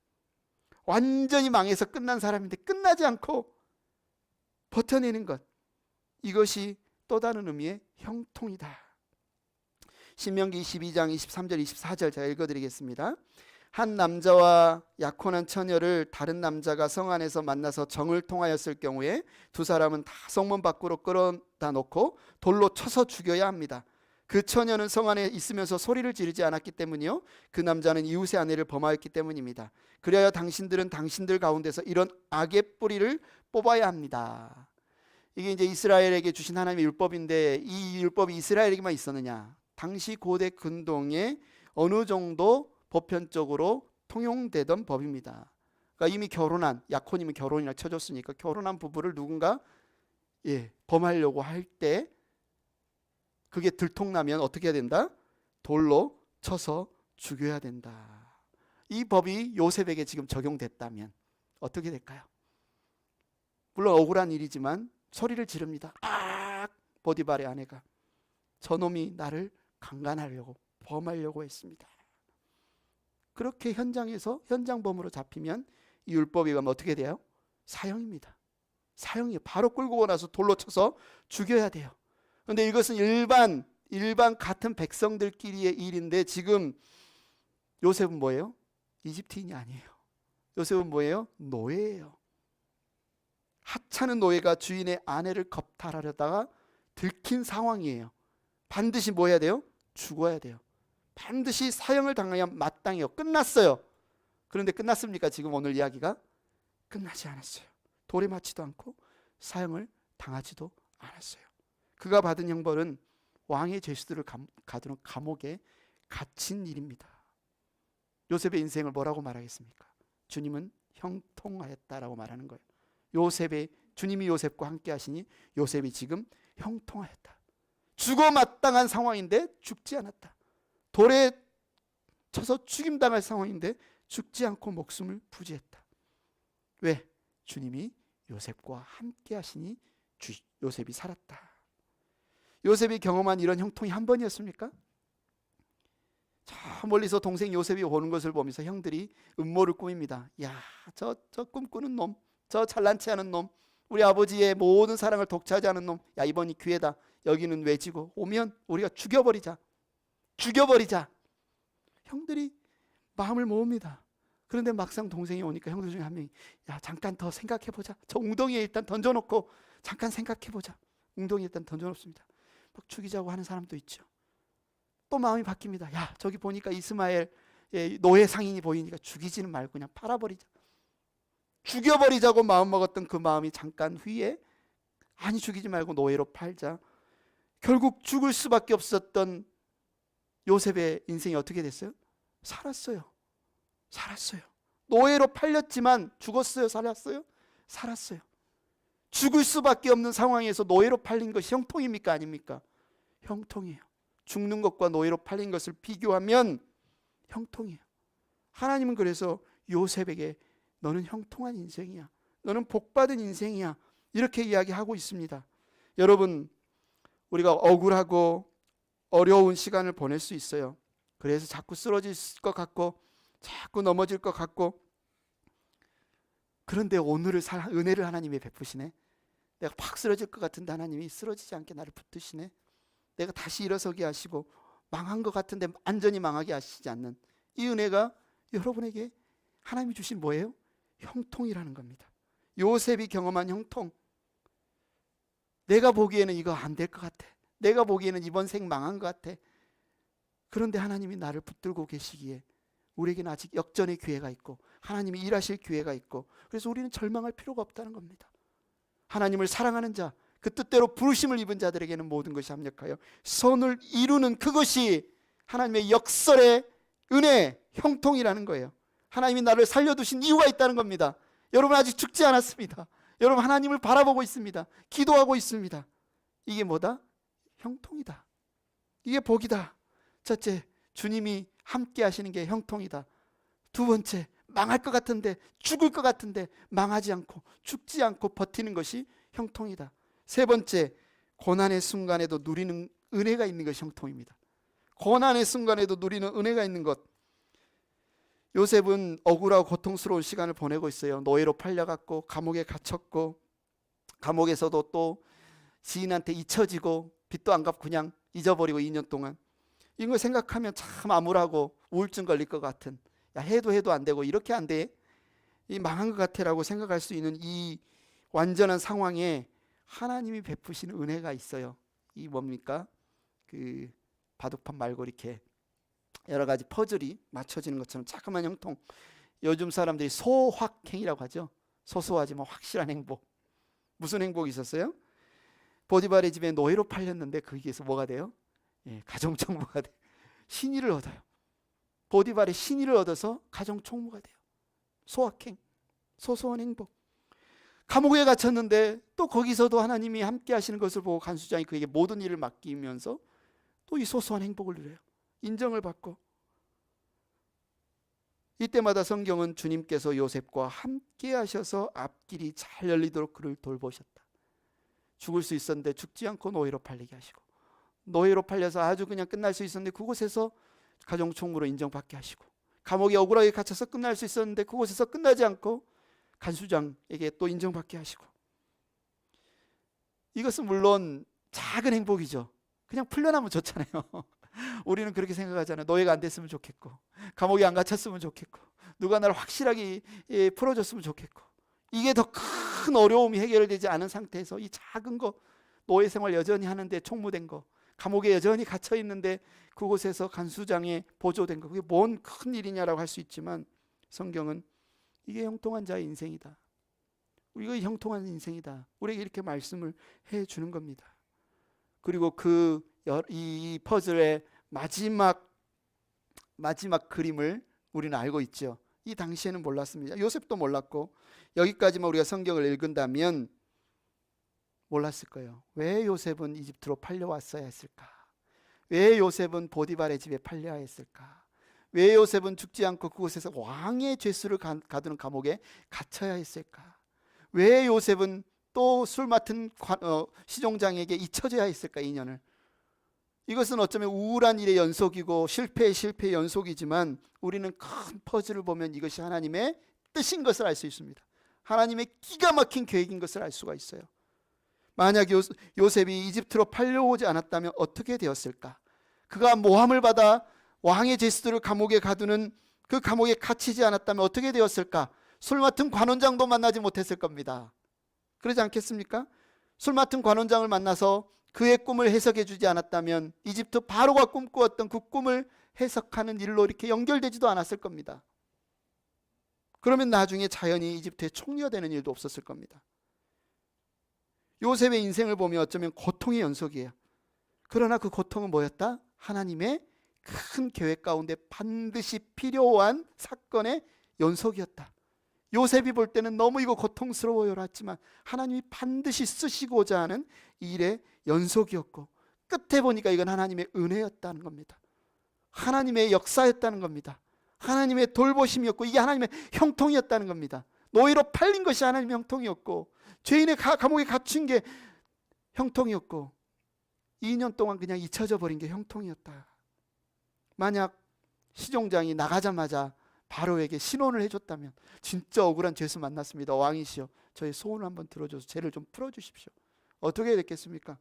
완전히 망해서 끝난 사람인데 끝나지 않고 버텨내는 것, 이것이 또 다른 의미의 형통이다. 신명기 22장 23절 24절 제가 읽어드리겠습니다. 한 남자와 약혼한 처녀를 다른 남자가 성 안에서 만나서 정을 통하였을 경우에 두 사람은 다 성문 밖으로 끌어다 놓고 돌로 쳐서 죽여야 합니다. 그 처녀는 성 안에 있으면서 소리를 지르지 않았기 때문이요, 그 남자는 이웃의 아내를 범하였기 때문입니다. 그래야 당신들은 당신들 가운데서 이런 악의 뿌리를 뽑아야 합니다. 이게 이제 이스라엘에게 주신 하나님의 율법인데, 이 율법이 이스라엘에게만 있었느냐? 당시 고대 근동에 어느 정도 보편적으로 통용되던 법입니다. 그러니까 이미 결혼한, 약혼이면 결혼이라 쳐줬으니까 결혼한 부부를 누군가 범하려고 할 때 그게 들통나면 어떻게 해야 된다? 돌로 쳐서 죽여야 된다. 이 법이 요셉에게 지금 적용됐다면 어떻게 될까요? 물론 억울한 일이지만 소리를 지릅니다. 보디발의 아내가 저놈이 나를 강간하려고, 범하려고 했습니다. 그렇게 현장에서 현장범으로 잡히면 이 율법이 어떻게 돼요? 사형입니다. 사형이에요. 바로 끌고 나서 돌로 쳐서 죽여야 돼요. 그런데 이것은 일반 같은 백성들끼리의 일인데, 지금 요셉은 뭐예요? 이집트인이 아니에요. 요셉은 뭐예요? 노예예요. 하찮은 노예가 주인의 아내를 겁탈하려다가 들킨 상황이에요. 반드시 뭐 해야 돼요? 죽어야 돼요. 반드시 사형을 당해야 마땅해요. 끝났어요. 그런데 끝났습니까? 지금 오늘 이야기가 끝나지 않았어요. 돌에 맞지도 않고 사형을 당하지도 않았어요. 그가 받은 형벌은 왕의 죄수들을 가두는 감옥에 갇힌 일입니다. 요셉의 인생을 뭐라고 말하겠습니까? 주님은 형통하였다라고 말하는 거예요. 주님이 요셉과 함께 하시니 요셉이 지금 형통하였다. 죽어 마땅한 상황인데 죽지 않았다. 돌에 쳐서 죽임당할 상황인데 죽지 않고 목숨을 부지했다. 왜? 주님이 요셉과 함께 하시니 요셉이 살았다. 요셉이 경험한 이런 형통이 한 번이었습니까? 저 멀리서 동생 요셉이 오는 것을 보면서 형들이 음모를 꾸밉니다. 야, 저 꿈꾸는 놈, 저 잘난 체하는 놈, 우리 아버지의 모든 사랑을 독차지하는 놈, 야, 이번이 기회다. 여기는 외지고 오면 우리가 죽여버리자. 형들이 마음을 모읍니다. 그런데 막상 동생이 오니까 형들 중에 한 명이, 야, 잠깐 더 생각해보자. 저 웅덩이에 일단 던져놓고 잠깐 생각해보자. 웅덩이에 일단 던져놓습니다. 막 죽이자고 하는 사람도 있죠. 또 마음이 바뀝니다. 야, 저기 보니까 이스마엘 노예 상인이 보이니까 죽이지는 말고 그냥 팔아버리자. 죽여버리자고 마음먹었던 그 마음이 잠깐 후에, 아니 죽이지 말고 노예로 팔자. 결국 죽을 수밖에 없었던 요셉의 인생이 어떻게 됐어요? 살았어요. 노예로 팔렸지만 죽었어요? 살았어요? 살았어요. 죽을 수밖에 없는 상황에서 노예로 팔린 것이 형통입니까? 아닙니까? 형통이에요. 죽는 것과 노예로 팔린 것을 비교하면 형통이에요. 하나님은 그래서 요셉에게 너는 형통한 인생이야, 너는 복받은 인생이야, 이렇게 이야기하고 있습니다. 여러분, 우리가 억울하고 어려운 시간을 보낼 수 있어요. 그래서 자꾸 쓰러질 것 같고 자꾸 넘어질 것 같고, 그런데 오늘을 은혜를 하나님이 베푸시네. 내가 팍 쓰러질 것 같은데 하나님이 쓰러지지 않게 나를 붙드시네. 내가 다시 일어서게 하시고 망한 것 같은데 완전히 망하게 하시지 않는 이 은혜가 여러분에게 하나님이 주신 뭐예요? 형통이라는 겁니다. 요셉이 경험한 형통. 내가 보기에는 이거 안 될 것 같아. 내가 보기에는 이번 생 망한 것 같아. 그런데 하나님이 나를 붙들고 계시기에 우리에게는 아직 역전의 기회가 있고 하나님이 일하실 기회가 있고, 그래서 우리는 절망할 필요가 없다는 겁니다. 하나님을 사랑하는 자, 그 뜻대로 부르심을 입은 자들에게는 모든 것이 합력하여 선을 이루는, 그것이 하나님의 역설의 은혜, 형통이라는 거예요. 하나님이 나를 살려두신 이유가 있다는 겁니다. 여러분 아직 죽지 않았습니다. 여러분 하나님을 바라보고 있습니다. 기도하고 있습니다. 이게 뭐다? 형통이다. 이게 복이다. 첫째, 주님이 함께 하시는 게 형통이다. 두 번째, 망할 것 같은데, 죽을 것 같은데 망하지 않고 죽지 않고 버티는 것이 형통이다. 세 번째, 고난의 순간에도 누리는 은혜가 있는 것이 형통입니다. 고난의 순간에도 누리는 은혜가 있는 것. 요셉은 억울하고 고통스러운 시간을 보내고 있어요. 노예로 팔려갔고 감옥에 갇혔고, 감옥에서도 또 지인한테 잊혀지고 빚도 안 갚고 그냥 잊어버리고 2년 동안. 이런 거 생각하면 참 암울하고 우울증 걸릴 것 같은, 야 해도 안 되고 이렇게 안 돼, 이 망한 것 같아라고 생각할 수 있는 이 완전한 상황에 하나님이 베푸시는 은혜가 있어요. 이 뭡니까? 그 바둑판 말고 이렇게 여러 가지 퍼즐이 맞춰지는 것처럼 자그마한 형통. 요즘 사람들이 소확행이라고 하죠. 소소하지만 확실한 행복. 무슨 행복이 있었어요? 보디발의 집에 노예로 팔렸는데 거기에서 뭐가 돼요? 가정총무가 돼요. 신의를 얻어요. 보디발의 신의를 얻어서 가정총무가 돼요. 소확행, 소소한 행복. 감옥에 갇혔는데 또 거기서도 하나님이 함께 하시는 것을 보고 간수장이 그에게 모든 일을 맡기면서 또 이 소소한 행복을 누려요. 인정을 받고. 이때마다 성경은 주님께서 요셉과 함께 하셔서 앞길이 잘 열리도록 그를 돌보셨다. 죽을 수 있었는데 죽지 않고 노예로 팔리게 하시고, 노예로 팔려서 아주 그냥 끝날 수 있었는데 그곳에서 가정총무로 인정받게 하시고, 감옥에 억울하게 갇혀서 끝날 수 있었는데 그곳에서 끝나지 않고 간수장에게 또 인정받게 하시고. 이것은 물론 작은 행복이죠. 그냥 풀려나면 좋잖아요. 우리는 그렇게 생각하잖아요. 노예가 안 됐으면 좋겠고, 감옥에 안 갇혔으면 좋겠고, 누가 나를 확실하게 풀어줬으면 좋겠고. 이게 더 큰 어려움이 해결되지 않은 상태에서 이 작은 거, 노예 생활 여전히 하는데 총무된 거, 감옥에 여전히 갇혀 있는데 그곳에서 간수장에 보조된 거, 그게 뭔 큰 일이냐라고 할 수 있지만 성경은 이게 형통한 자의 인생이다. 이거 형통한 인생이다. 우리에게 이렇게 말씀을 해주는 겁니다. 그리고 이 퍼즐의 마지막 그림을 우리는 알고 있죠. 이 당시에는 몰랐습니다. 요셉도 몰랐고, 여기까지만 우리가 성경을 읽은다면 몰랐을 거예요. 왜 요셉은 이집트로 팔려왔어야 했을까? 왜 요셉은 보디발의 집에 팔려야 했을까? 왜 요셉은 죽지 않고 그곳에서 왕의 죄수를 가두는 감옥에 갇혀야 했을까? 왜 요셉은 또 술 맡은 시종장에게 잊혀져야 했을까? 2년을. 이것은 어쩌면 우울한 일의 연속이고 실패의 연속이지만 우리는 큰 퍼즐을 보면 이것이 하나님의 뜻인 것을 알 수 있습니다. 하나님의 기가 막힌 계획인 것을 알 수가 있어요. 만약 요셉이 이집트로 팔려오지 않았다면 어떻게 되었을까? 그가 모함을 받아 왕의 죄수들을 감옥에 가두는 그 감옥에 갇히지 않았다면 어떻게 되었을까? 술 맡은 관원장도 만나지 못했을 겁니다. 그러지 않겠습니까? 술 맡은 관원장을 만나서 그의 꿈을 해석해 주지 않았다면 이집트 바로가 꿈꾸었던 그 꿈을 해석하는 일로 이렇게 연결되지도 않았을 겁니다. 그러면 나중에 자연히 이집트의 총리가 되는 일도 없었을 겁니다. 요셉의 인생을 보면 어쩌면 고통의 연속이에요. 그러나 그 고통은 뭐였다? 하나님의 큰 계획 가운데 반드시 필요한 사건의 연속이었다. 요셉이 볼 때는 너무 이거 고통스러워요라 했지만 하나님이 반드시 쓰시고자 하는 일의 연속이었고, 끝에 보니까 이건 하나님의 은혜였다는 겁니다. 하나님의 역사였다는 겁니다. 하나님의 돌보심이었고, 이게 하나님의 형통이었다는 겁니다. 노예로 팔린 것이 하나님의 형통이었고, 죄인의 감옥에 갇힌 게 형통이었고, 2년 동안 그냥 잊혀져 버린 게 형통이었다. 만약 시종장이 나가자마자 바로에게 신원을 해줬다면, 진짜 억울한 죄수 만났습니다. 왕이시여, 저의 소원을 한번 들어줘서 죄를 좀 풀어주십시오. 어떻게 됐겠습니까?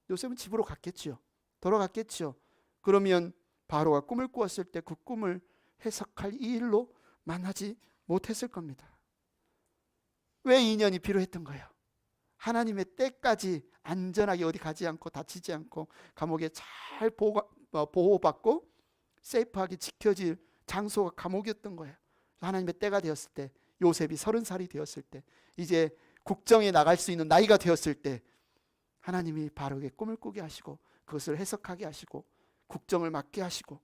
요셉은 집으로 갔겠지요. 돌아갔겠지요. 그러면 바로가 꿈을 꾸었을 때 그 꿈을 해석할 이 일로 만나지 못했을 겁니다. 왜 2년이 필요했던 거예요? 하나님의 때까지 안전하게 어디 가지 않고 다치지 않고 감옥에 잘 보호받고 세이프하게 지켜질 장소가 감옥이었던 거예요. 하나님의 때가 되었을 때, 요셉이 30살이 되었을 때, 이제 국정에 나갈 수 있는 나이가 되었을 때 하나님이 바르게 꿈을 꾸게 하시고 그것을 해석하게 하시고 국정을 맡게 하시고,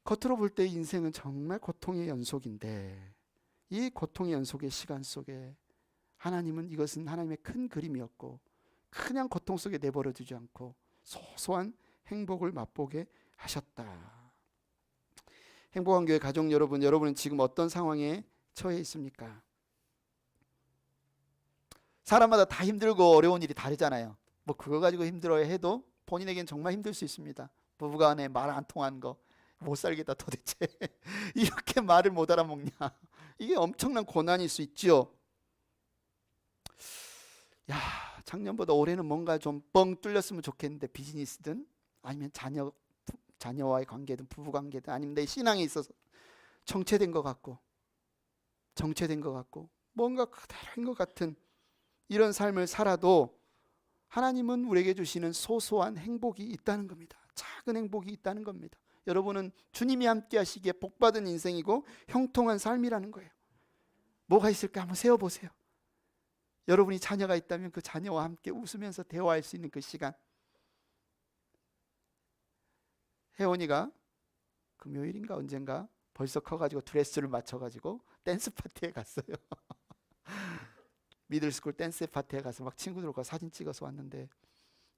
겉으로 볼 때 인생은 정말 고통의 연속인데 이 고통의 연속의 시간 속에 하나님은 이것은 하나님의 큰 그림이었고 그냥 고통 속에 내버려 두지 않고 소소한 행복을 맛보게 하셨다. 행복한 교회 가족 여러분, 여러분은 지금 어떤 상황에 처해 있습니까? 사람마다 다 힘들고 어려운 일이 다르잖아요. 뭐 그거 가지고 힘들어야 해도 본인에겐 정말 힘들 수 있습니다. 부부간에 말 안 통하는 거, 못 살겠다 도대체 이렇게 말을 못 알아먹냐, 이게 엄청난 고난일 수 있지요. 야, 작년보다 올해는 뭔가 좀 뻥 뚫렸으면 좋겠는데, 비즈니스든 아니면 자녀와의 관계든 부부 관계든 아니면 내 신앙에 있어서 정체된 것 같고 뭔가 그대로인 것 같은 이런 삶을 살아도 하나님은 우리에게 주시는 소소한 행복이 있다는 겁니다. 작은 행복이 있다는 겁니다. 여러분은 주님이 함께 하시기에 복받은 인생이고 형통한 삶이라는 거예요. 뭐가 있을까 한번 세어보세요. 여러분이 자녀가 있다면 그 자녀와 함께 웃으면서 대화할 수 있는 그 시간. 혜원이가 금요일인가 언젠가 벌써 커가지고 드레스를 맞춰가지고 댄스 파티에 갔어요. 미들스쿨 댄스 파티에 가서 막 친구들과 사진 찍어서 왔는데,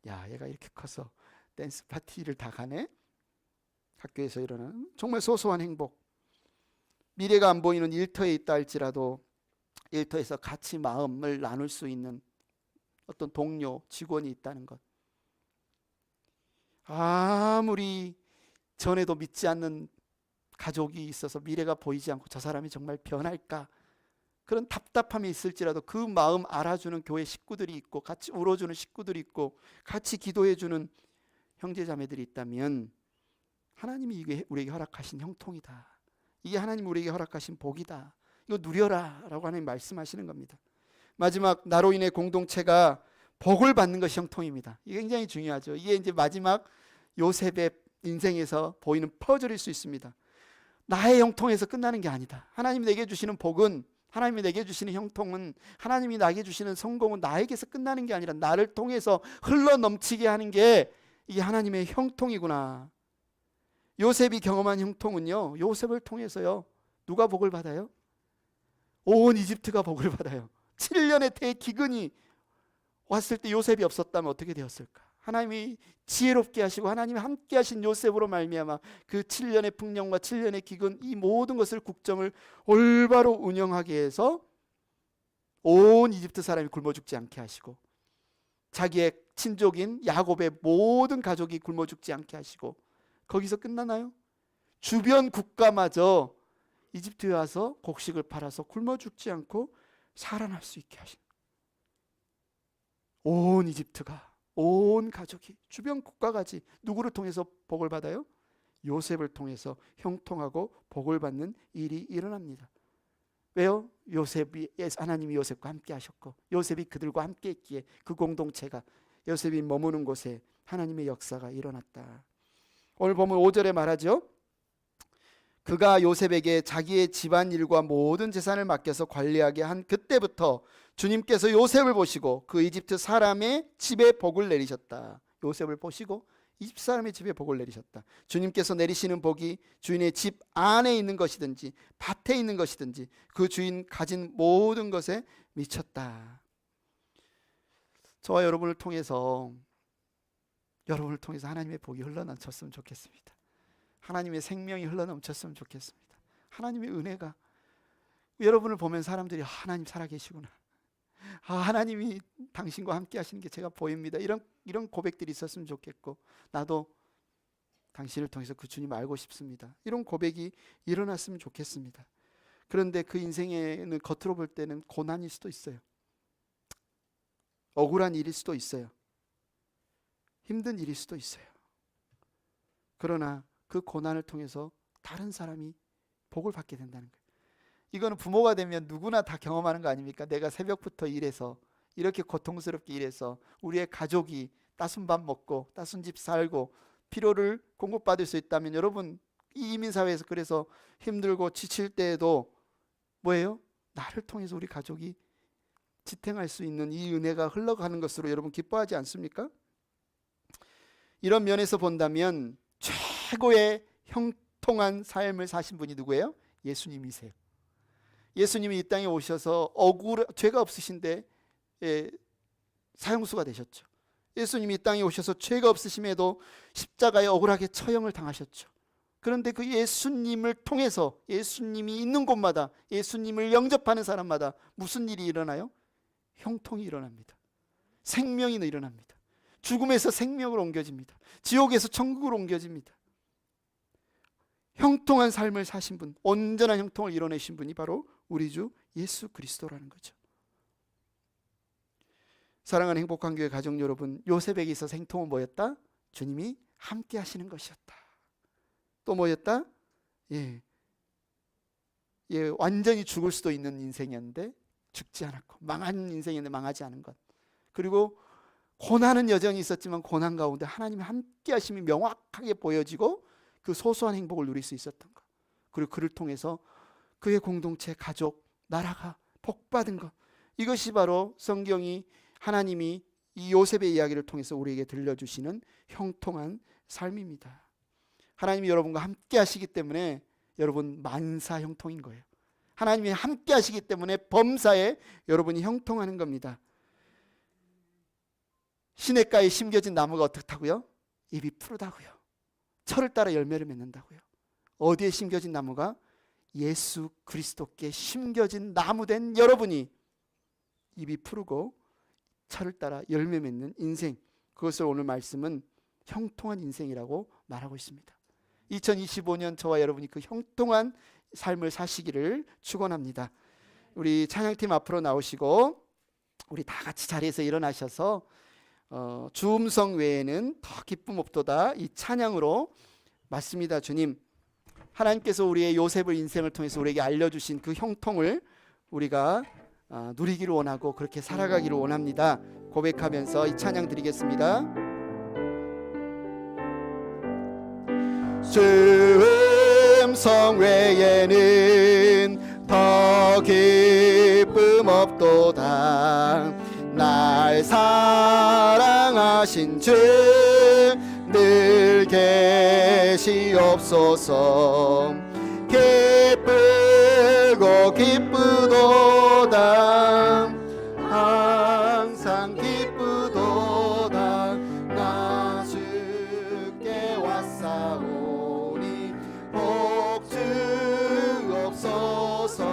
야, 얘가 이렇게 커서 댄스 파티를 다 가네. 학교에서 일어나는 정말 소소한 행복. 미래가 안 보이는 일터에 있다 할지라도 일터에서 같이 마음을 나눌 수 있는 어떤 동료, 직원이 있다는 것. 아무리 전에도 믿지 않는 가족이 있어서 미래가 보이지 않고 저 사람이 정말 변할까, 그런 답답함이 있을지라도 그 마음 알아주는 교회 식구들이 있고 같이 울어주는 식구들이 있고 같이 기도해주는 형제자매들이 있다면 하나님이 이게 우리에게 허락하신 형통이다. 이게 하나님 우리에게 허락하신 복이다. 이거 누려라 라고 하나님 말씀하시는 겁니다. 마지막, 나로 인해 공동체가 복을 받는 것이 형통입니다. 이게 굉장히 중요하죠. 이게 이제 마지막 요셉의 인생에서 보이는 퍼즐일 수 있습니다. 나의 형통에서 끝나는 게 아니다. 하나님이 내게 주시는 복은, 하나님이 내게 주시는 형통은, 하나님이 나에게 주시는 성공은 나에게서 끝나는 게 아니라 나를 통해서 흘러 넘치게 하는 게 이게 하나님의 형통이구나. 요셉이 경험한 형통은요, 요셉을 통해서요, 누가 복을 받아요? 온 이집트가 복을 받아요. 7년의 대기근이 왔을 때 요셉이 없었다면 어떻게 되었을까? 하나님이 지혜롭게 하시고 하나님이 함께 하신 요셉으로 말미암아 그 7년의 풍년과 7년의 기근, 이 모든 것을, 국정을 올바로 운영하게 해서 온 이집트 사람이 굶어 죽지 않게 하시고 자기의 친족인 야곱의 모든 가족이 굶어 죽지 않게 하시고, 거기서 끝나나요? 주변 국가마저 이집트에 와서 곡식을 팔아서 굶어 죽지 않고 살아날 수 있게 하신, 온 이집트가, 온 가족이, 주변 국가까지 누구를 통해서 복을 받아요? 요셉을 통해서 형통하고 복을 받는 일이 일어납니다. 왜요? 하나님이 요셉과 함께 하셨고 요셉이 그들과 함께 했기에 그 공동체가, 요셉이 머무는 곳에 하나님의 역사가 일어났다. 오늘 보면 5절에 말하죠. 그가 요셉에게 자기의 집안일과 모든 재산을 맡겨서 관리하게 한 그때부터 주님께서 요셉을 보시고 그 이집트 사람의 집에 복을 내리셨다. 요셉을 보시고 이집트 사람의 집에 복을 내리셨다. 주님께서 내리시는 복이 주인의 집 안에 있는 것이든지 밭에 있는 것이든지 그 주인 가진 모든 것에 미쳤다. 저와 여러분을 통해서 하나님의 복이 흘러넘쳤으면 좋겠습니다. 하나님의 생명이 흘러넘쳤으면 좋겠습니다. 하나님의 은혜가, 여러분을 보면 사람들이 하나님 살아계시구나, 하나님이 당신과 함께 하시는 게 제가 보입니다, 이런 고백들이 있었으면 좋겠고, 나도 당신을 통해서 그 주님 알고 싶습니다, 이런 고백이 일어났으면 좋겠습니다. 그런데 그 인생에는 겉으로 볼 때는 고난일 수도 있어요. 억울한 일일 수도 있어요. 힘든 일일 수도 있어요. 그러나 그 고난을 통해서 다른 사람이 복을 받게 된다는 거예요. 이거는 부모가 되면 누구나 다 경험하는 거 아닙니까? 내가 새벽부터 일해서 이렇게 고통스럽게 일해서 우리의 가족이 따순 밥 먹고 따순 집 살고 피로를 공급받을 수 있다면 여러분 이 이민사회에서 그래서 힘들고 지칠 때에도 뭐예요? 나를 통해서 우리 가족이 지탱할 수 있는 이 은혜가 흘러가는 것으로 여러분 기뻐하지 않습니까? 이런 면에서 본다면 최고의 형통한 삶을 사신 분이 누구예요? 예수님이세요. 예수님이 이 땅에 오셔서 죄가 없으신데 사형수가 되셨죠. 예수님이 이 땅에 오셔서 죄가 없으심에도 십자가에 억울하게 처형을 당하셨죠. 그런데 그 예수님을 통해서 예수님이 있는 곳마다 예수님을 영접하는 사람마다 무슨 일이 일어나요? 형통이 일어납니다. 생명이 일어납니다. 죽음에서 생명으로 옮겨집니다. 지옥에서 천국으로 옮겨집니다. 형통한 삶을 사신 분, 온전한 형통을 이뤄내신 분이 바로 우리 주 예수 그리스도라는 거죠. 사랑하는 행복한 교회 가족 여러분, 요셉에게 있어서 행통은 뭐였다? 주님이 함께 하시는 것이었다. 또 뭐였다? 완전히 죽을 수도 있는 인생이었는데 죽지 않았고, 망한 인생이었는데 망하지 않은 것. 그리고 고난은 여전히 있었지만 고난 가운데 하나님의 함께 하심이 명확하게 보여지고 그 소소한 행복을 누릴 수 있었던 것. 그리고 그를 통해서 그의 공동체, 가족, 나라가 복받은 것. 이것이 바로 성경이 하나님이 이 요셉의 이야기를 통해서 우리에게 들려주시는 형통한 삶입니다. 하나님이 여러분과 함께 하시기 때문에 여러분 만사 형통인 거예요. 하나님이 함께 하시기 때문에 범사에 여러분이 형통하는 겁니다. 시냇가에 심겨진 나무가 어떻다고요? 잎이 푸르다고요. 철을 따라 열매를 맺는다고요. 어디에 심겨진 나무가? 예수 그리스도께 심겨진 나무된 여러분이 잎이 푸르고 철을 따라 열매 맺는 인생, 그것을 오늘 말씀은 형통한 인생이라고 말하고 있습니다. 2025년 저와 여러분이 그 형통한 삶을 사시기를 축원합니다. 우리 찬양팀 앞으로 나오시고 우리 다 같이 자리에서 일어나셔서 주음성 외에는 더 기쁨 없도다 이 찬양으로 맞습니다. 주님, 하나님께서 우리의 요셉을 인생을 통해서 우리에게 알려주신 그 형통을 우리가 누리기를 원하고 그렇게 살아가기를 원합니다. 고백하면서 이 찬양 드리겠습니다. 주음성 외에는 더 기쁨 없도다. 날 사랑하신 주 늘 계시옵소서. 기쁘고 기쁘도다. 항상 기쁘도다. 나 주께 왔사오니 복 주옵소서.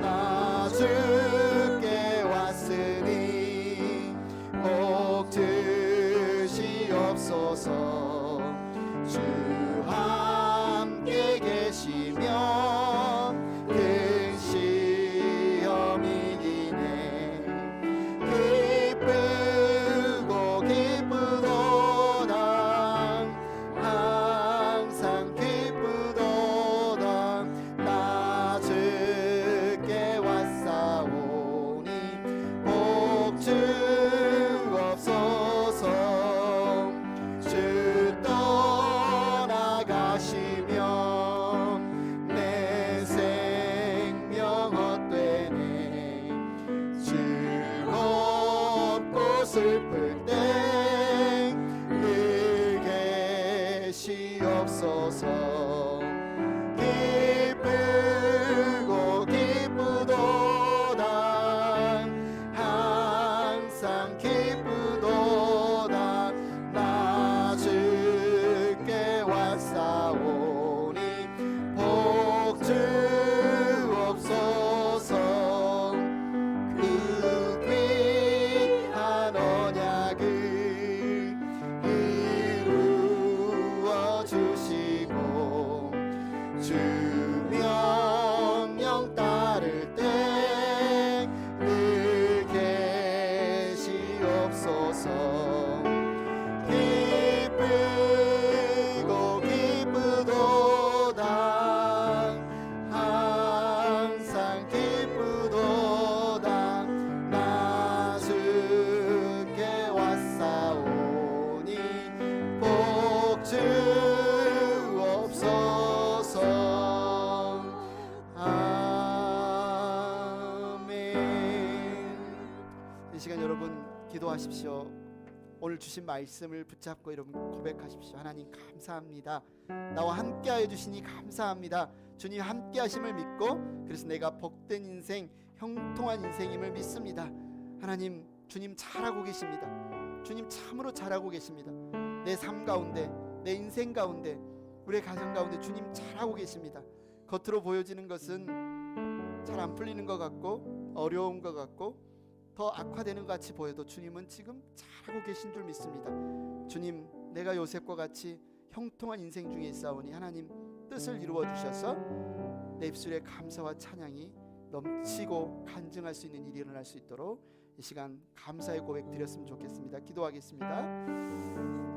나 주께 왔으니 복 주시옵소서. 주 함께 계시면 큰 시험 이기네. 기쁘고 기쁘도다. 항상 기쁘도다. 나 주께 왔사오니 복 주옵소서. 주 떠나가시면 내 생명 헛되네. 즐겁고 슬플 때 늘 계시옵소서. 기쁘고 기쁘도다. 항상 기쁘도다. 나 주께 왔사오니 복 주옵소서. 그 귀한 언약을 이루어 주시고 기도하십시오. 오늘 주신 말씀을 붙잡고 여러분 고백하십시오. 하나님 감사합니다. 나와 함께 하여 주시니 감사합니다. 주님 함께 하심을 믿고 그래서 내가 복된 인생, 형통한 인생임을 믿습니다. 하나님, 주님 잘하고 계십니다. 주님 참으로 잘하고 계십니다. 내 삶 가운데, 내 인생 가운데, 우리의 가정 가운데 주님 잘하고 계십니다. 겉으로 보여지는 것은 잘 안 풀리는 것 같고 어려운 것 같고 더 악화되는 것 같이 보여도 주님은 지금 잘하고 계신 줄 믿습니다. 주님, 내가 요셉과 같이 형통한 인생 중에 있사오니 하나님 뜻을 이루어 주셔서 내 입술에 감사와 찬양이 넘치고 간증할 수 있는 일이 일어날 수 있도록 이 시간 감사의 고백 드렸으면 좋겠습니다. 기도하겠습니다.